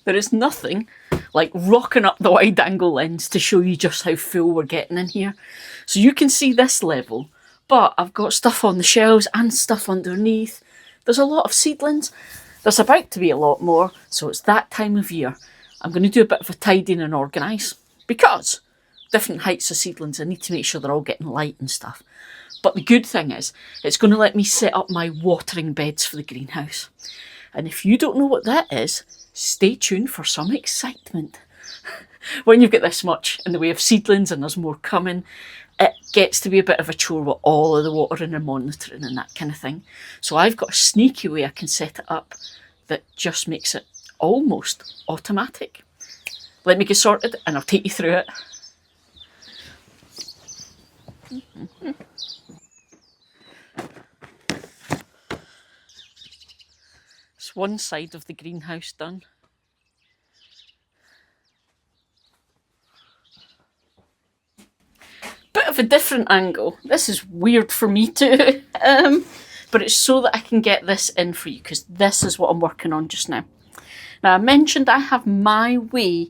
There is nothing like rocking up the wide angle lens to show you just how full we're getting in here. So you can see this level, but I've got stuff on the shelves and stuff underneath. There's a lot of seedlings. There's about to be a lot more, so it's that time of year. I'm going to do a bit of a tidying and organise, because different heights of seedlings, I need to make sure they're all getting light and stuff. But the good thing is, it's going to let me set up my watering beds for the greenhouse. And if you don't know what that is, stay tuned for some excitement. When you've got this much in the way of seedlings and there's more coming, it gets to be a bit of a chore with all of the watering and monitoring and that kind of thing. So I've got a sneaky way I can set it up that just makes it almost automatic. Let me get sorted and I'll take you through it. It's one side of the greenhouse done. Bit of a different angle. This is weird for me too, but it's so that I can get this in for you, because this is what I'm working on just now. Now, I mentioned I have my way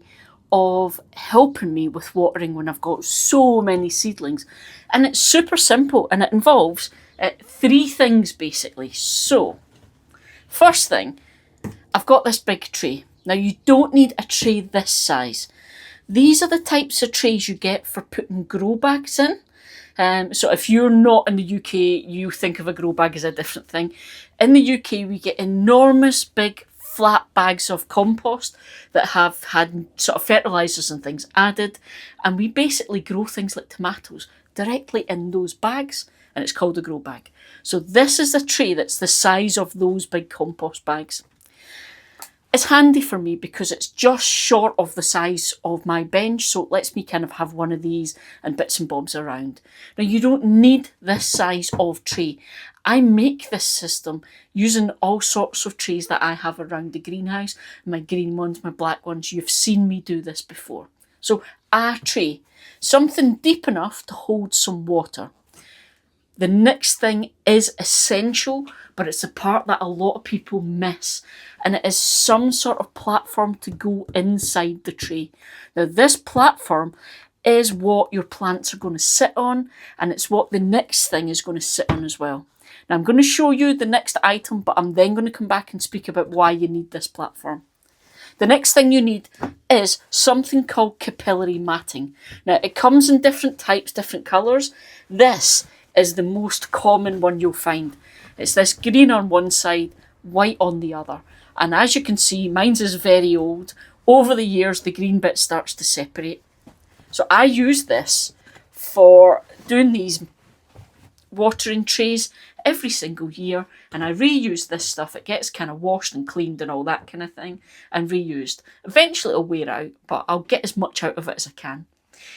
of helping me with watering when I've got so many seedlings, and it's super simple, and it involves 3 things basically. So, first thing, I've got this big tray. Now, you don't need a tray this size. These are the types of trays you get for putting grow bags in. So if you're not in the UK, you think of a grow bag as a different thing. In the UK, we get enormous big flat bags of compost that have had sort of fertilisers and things added. And we basically grow things like tomatoes directly in those bags, and it's called a grow bag. So this is a tray that's the size of those big compost bags. It's handy for me because it's just short of the size of my bench, so it lets me kind of have one of these and bits and bobs around. Now, you don't need this size of tray. I make this system using all sorts of trays that I have around the greenhouse. My green ones, my black ones. You've seen me do this before. So a tray, something deep enough to hold some water. The next thing is essential, but it's the part that a lot of people miss, and it is some sort of platform to go inside the tray. Now, this platform is what your plants are going to sit on, and it's what the next thing is going to sit on as well. Now, I'm going to show you the next item, but I'm then going to come back and speak about why you need this platform. The next thing you need is something called capillary matting. Now, it comes in different types, different colours. This is the most common one you'll find. It's this green on one side, white on the other. And as you can see, mine's is very old. Over the years, the green bit starts to separate. So I use this for doing these watering trays every single year, and I reuse this stuff. It gets kind of washed and cleaned and all that kind of thing, and reused. Eventually it'll wear out, but I'll get as much out of it as I can.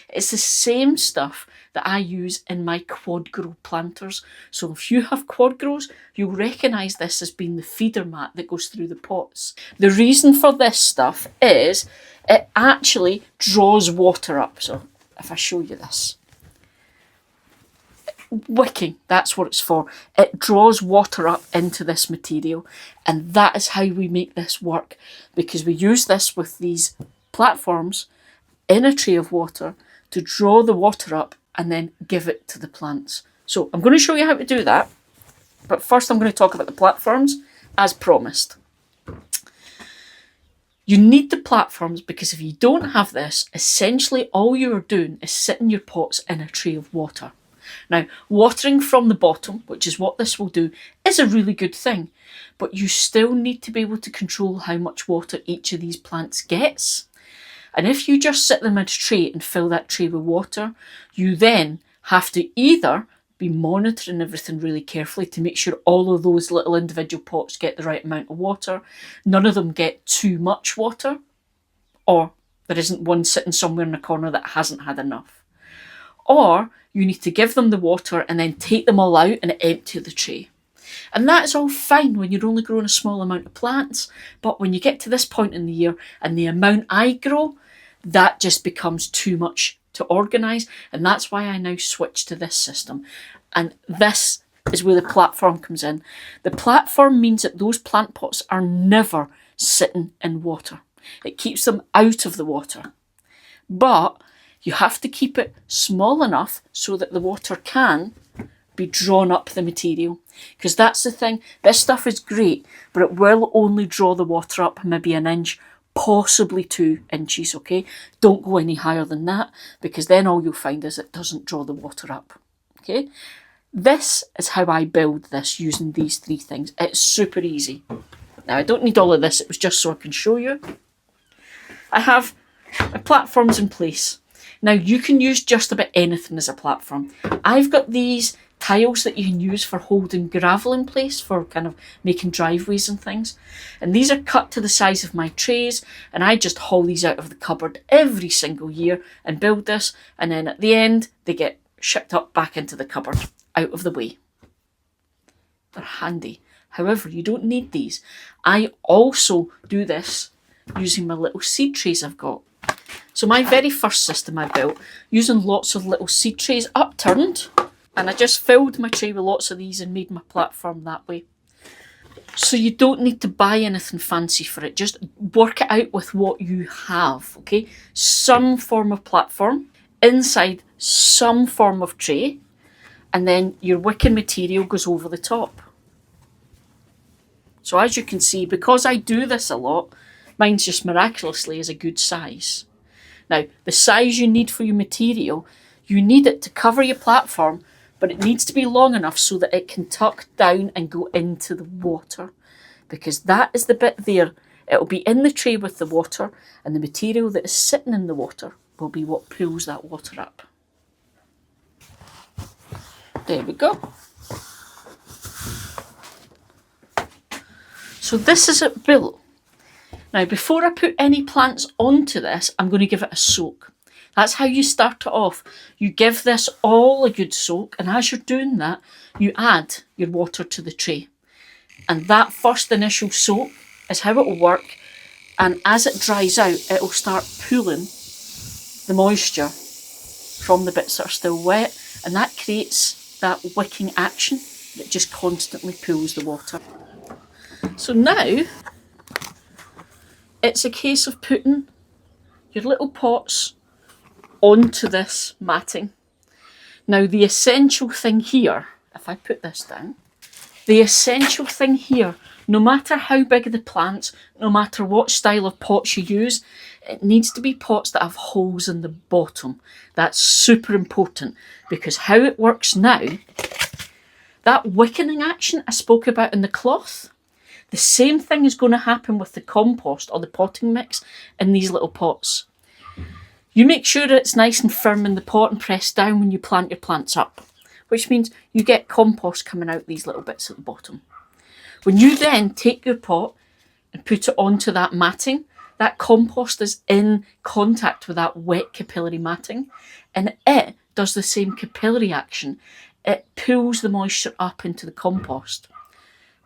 It's the same stuff that I use in my quad grow planters. So if you have quad grows, you'll recognise this as being the feeder mat that goes through the pots. The reason for this stuff is it actually draws water up. So if I show you this, wicking, that's what it's for. It draws water up into this material, and that is how we make this work, because we use this with these platforms in a tray of water to draw the water up and then give it to the plants. So I'm going to show you how to do that, but first I'm going to talk about the platforms as promised. You need the platforms because if you don't have this, essentially all you're doing is sitting your pots in a tray of water. Now, watering from the bottom, which is what this will do, is a really good thing, but you still need to be able to control how much water each of these plants gets. And if you just sit them in a tray and fill that tray with water, you then have to either be monitoring everything really carefully to make sure all of those little individual pots get the right amount of water, none of them get too much water, or there isn't one sitting somewhere in a corner that hasn't had enough. Or you need to give them the water and then take them all out and empty the tray. And that's all fine when you're only growing a small amount of plants, but when you get to this point in the year and the amount I grow, that just becomes too much to organise, and that's why I now switch to this system. And this is where the platform comes in. The platform means that those plant pots are never sitting in water. It keeps them out of the water. But you have to keep it small enough so that the water can be drawn up the material. Because that's the thing, this stuff is great, but it will only draw the water up maybe an inch, possibly 2 inches, okay? Don't go any higher than that, because then all you'll find is it doesn't draw the water up, okay? This is how I build this using these 3 things. It's super easy. Now, I don't need all of this, it was just so I can show you. I have my platforms in place. Now, you can use just about anything as a platform. I've got these tiles that you can use for holding gravel in place, for kind of making driveways and things. And these are cut to the size of my trays, and I just haul these out of the cupboard every single year and build this, and then at the end, they get shipped up back into the cupboard, out of the way. They're handy. However, you don't need these. I also do this using my little seed trays I've got. So my very first system I built, using lots of little seed trays upturned, and I just filled my tray with lots of these and made my platform that way. So you don't need to buy anything fancy for it, just work it out with what you have, okay? Some form of platform, inside some form of tray, and then your wicking material goes over the top. So as you can see, because I do this a lot, mine's just miraculously is a good size. Now, the size you need for your material, you need it to cover your platform, but it needs to be long enough so that it can tuck down and go into the water, because that is the bit there. It'll be in the tray with the water, and the material that is sitting in the water will be what pulls that water up. There we go. So this is it built. Now, before I put any plants onto this, I'm going to give it a soak. That's how you start it off. You give this all a good soak, and as you're doing that, you add your water to the tray. And that first initial soak is how it will work. And as it dries out, it will start pulling the moisture from the bits that are still wet, and that creates that wicking action that just constantly pulls the water. So now, it's a case of putting your little pots onto this matting. Now, the essential thing here, if I put this down, the essential thing here, no matter how big the plants, no matter what style of pots you use, it needs to be pots that have holes in the bottom. That's super important, because how it works now, that wicking action I spoke about in the cloth, the same thing is going to happen with the compost or the potting mix in these little pots. You make sure it's nice and firm in the pot and press down when you plant your plants up, which means you get compost coming out these little bits at the bottom. When you then take your pot and put it onto that matting, that compost is in contact with that wet capillary matting, and it does the same capillary action. It pulls the moisture up into the compost,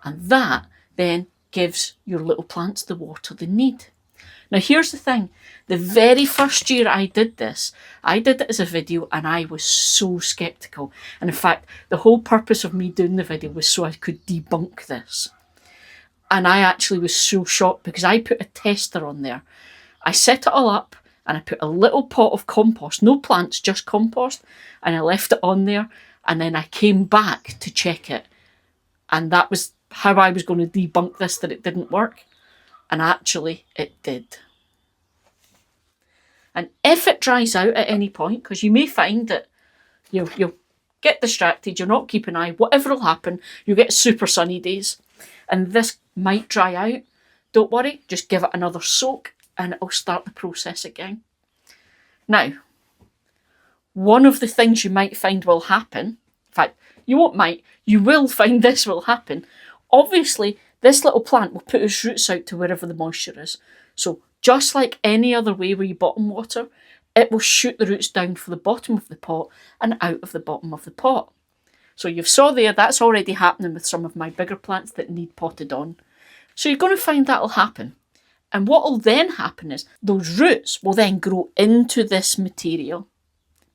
and that then gives your little plants the water they need. Now, here's the thing. The very first year I did this, I did it as a video, and I was so sceptical. And in fact, the whole purpose of me doing the video was so I could debunk this. And I actually was so shocked, because I put a tester on there. I set it all up, and I put a little pot of compost, no plants, just compost, and I left it on there, and then I came back to check it. And that was how I was going to debunk this, that it didn't work. And actually, it did. And if it dries out at any point, because you may find that you'll get distracted, you're not keeping an eye, whatever will happen, you'll get super sunny days, and this might dry out, don't worry, just give it another soak, and it'll start the process again. Now, one of the things you might find will happen, in fact, you will find this will happen. Obviously, this little plant will put its roots out to wherever the moisture is. So just like any other way where you bottom water, it will shoot the roots down for the bottom of the pot and out of the bottom of the pot. So you've saw there, that's already happening with some of my bigger plants that need potted on. So you're going to find that'll happen. And what will then happen is those roots will then grow into this material,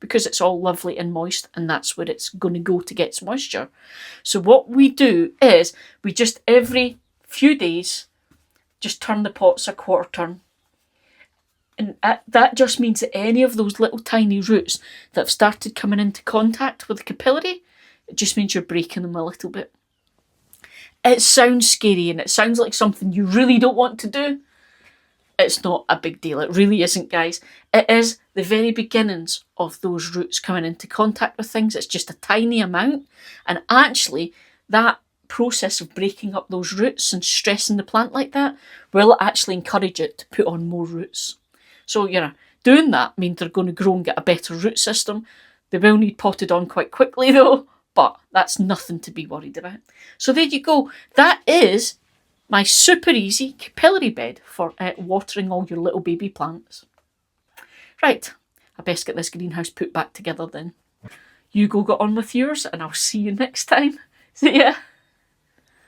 because it's all lovely and moist, and that's where it's going to go to get its moisture. So what we do is we just every few days just turn the pots a quarter turn, And that just means that any of those little tiny roots that have started coming into contact with the capillary, it just means you're breaking them a little bit. It sounds scary and it sounds like something you really don't want to do. It's not a big deal. It really isn't, guys. It is the very beginnings of those roots coming into contact with things. It's just a tiny amount. And actually, that process of breaking up those roots and stressing the plant like that will actually encourage it to put on more roots. So, doing that means they're going to grow and get a better root system. They will need potted on quite quickly though, but that's nothing to be worried about. So there you go. That is my super easy capillary bed for watering all your little baby plants. Right, I best get this greenhouse put back together then. You go get on with yours and I'll see you next time. See ya.